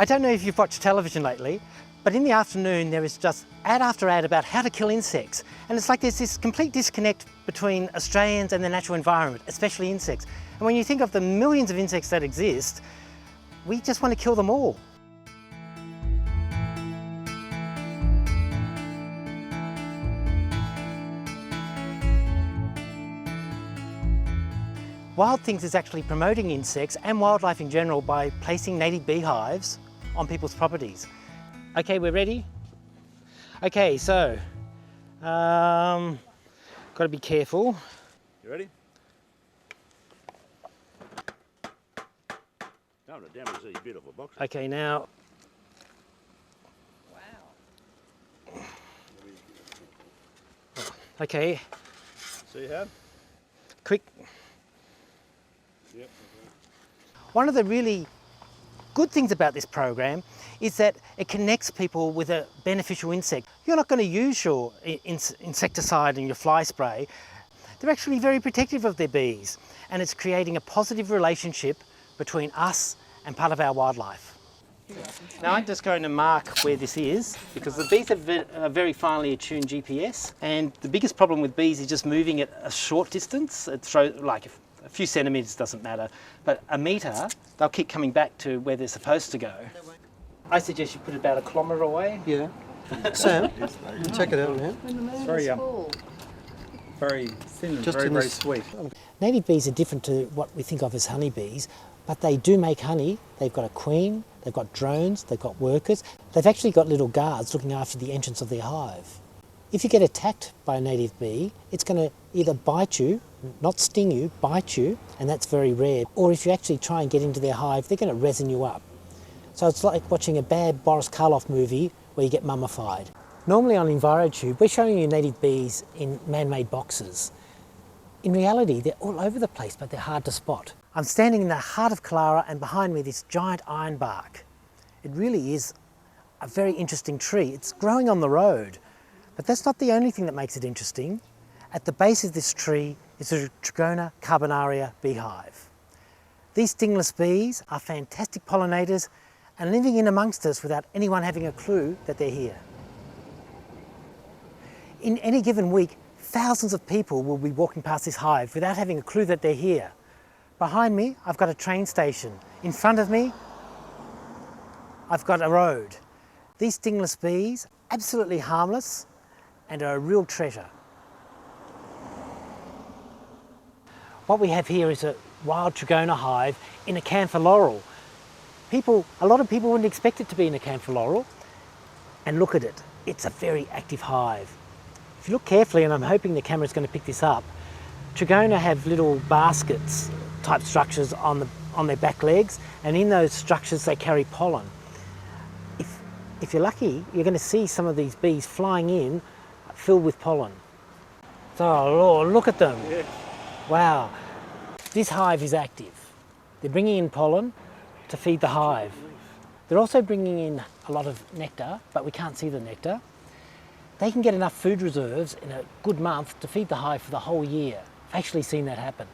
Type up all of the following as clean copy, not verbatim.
I don't know if you've watched television lately, but in the afternoon there is just ad after ad about how to kill insects. And it's like there's this complete disconnect between Australians and the natural environment, especially insects. And when you think of the millions of insects that exist, we just want to kill them all. Wild Things is actually promoting insects and wildlife in general by placing native beehives on people's properties. Okay, we're ready? Okay, so, got to be careful. You ready? Don't damage these beautiful boxes. Okay, now. Wow. Okay. See how? Quick. Yep. One of the really good things about this program is that it connects people with a beneficial insect. You're not going to use your insecticide and your fly spray. They're actually very protective of their bees, and it's creating a positive relationship between us and part of our wildlife. Now I'm just going to mark where this is, because the bees have a very finely attuned GPS, and the biggest problem with bees is just moving at a short distance. It throws, like a few centimetres doesn't matter, but a metre, they'll keep coming back to where they're supposed to go. I suggest you put it about 1 kilometre away. Yeah. Sam, check it out, man. It's very thin and Just very sweet. Native bees are different to what we think of as honeybees, but they do make honey. They've got a queen, they've got drones, they've got workers. They've actually got little guards looking after the entrance of their hive. If you get attacked by a native bee, it's going to either bite you, not sting you, bite you, and that's very rare. Or if you actually try and get into their hive, they're going to resin you up. So it's like watching a bad Boris Karloff movie where you get mummified. Normally on Envirotube, we're showing you native bees in man-made boxes. In reality, they're all over the place, but they're hard to spot. I'm standing in the heart of Clarke, and behind me this giant ironbark. It really is a very interesting tree. It's growing on the road, but that's not the only thing that makes it interesting. At the base of this tree is a trigona carbonaria beehive. These stingless bees are fantastic pollinators and living in amongst us without anyone having a clue that they're here. In any given week, thousands of people will be walking past this hive without having a clue that they're here. Behind me, I've got a train station. In front of me, I've got a road. These stingless bees, absolutely harmless and are a real treasure. What we have here is a wild trigona hive in a camphor laurel. A lot of people wouldn't expect it to be in a camphor laurel, and look at it. It's a very active hive. If you look carefully, and I'm hoping the camera's going to pick this up, trigona have little baskets type structures on their back legs, and in those structures they carry pollen. If you're lucky, you're going to see some of these bees flying in filled with pollen. Oh Lord, look at them. Yeah. Wow. This hive is active. They're bringing in pollen to feed the hive. They're also bringing in a lot of nectar, but we can't see the nectar. They can get enough food reserves in a good month to feed the hive for the whole year. I've actually seen that happen.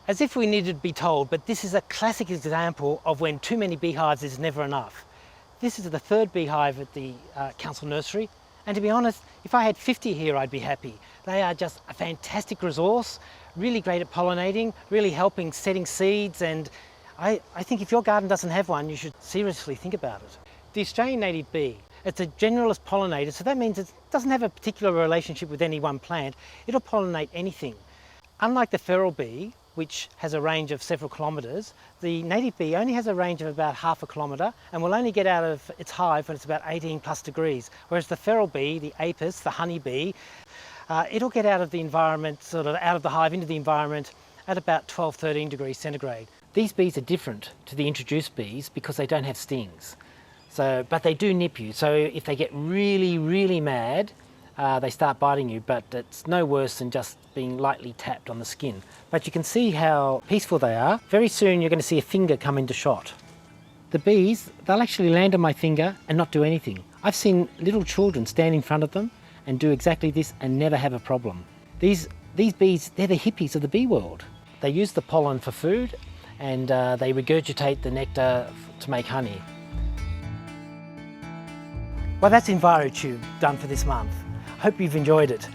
As if we needed to be told, but this is a classic example of when too many beehives is never enough. This is the 3rd beehive at the council nursery, and to be honest, if I had 50 here, I'd be happy. They are just a fantastic resource, really great at pollinating, really helping setting seeds, and I think if your garden doesn't have one, you should seriously think about it. The Australian native bee, it's a generalist pollinator, so that means it doesn't have a particular relationship with any one plant. It'll pollinate anything. Unlike the feral bee, which has a range of several kilometres, the native bee only has a range of about half a kilometre and will only get out of its hive when it's about 18+ degrees. Whereas the feral bee, the apis, the honey bee, it'll get out of the environment, sort of out of the hive into the environment at about 12-13 degrees centigrade. These bees are different to the introduced bees because they don't have stings. But they do nip you. So if they get really, really mad, they start biting you, but it's no worse than just being lightly tapped on the skin. But you can see how peaceful they are. Very soon you're going to see a finger come into shot. The bees, they'll actually land on my finger and not do anything. I've seen little children stand in front of them and do exactly this and never have a problem. These bees, they're the hippies of the bee world. They use the pollen for food and they regurgitate the nectar to make honey. Well, that's Envirotube done for this month. Hope you've enjoyed it.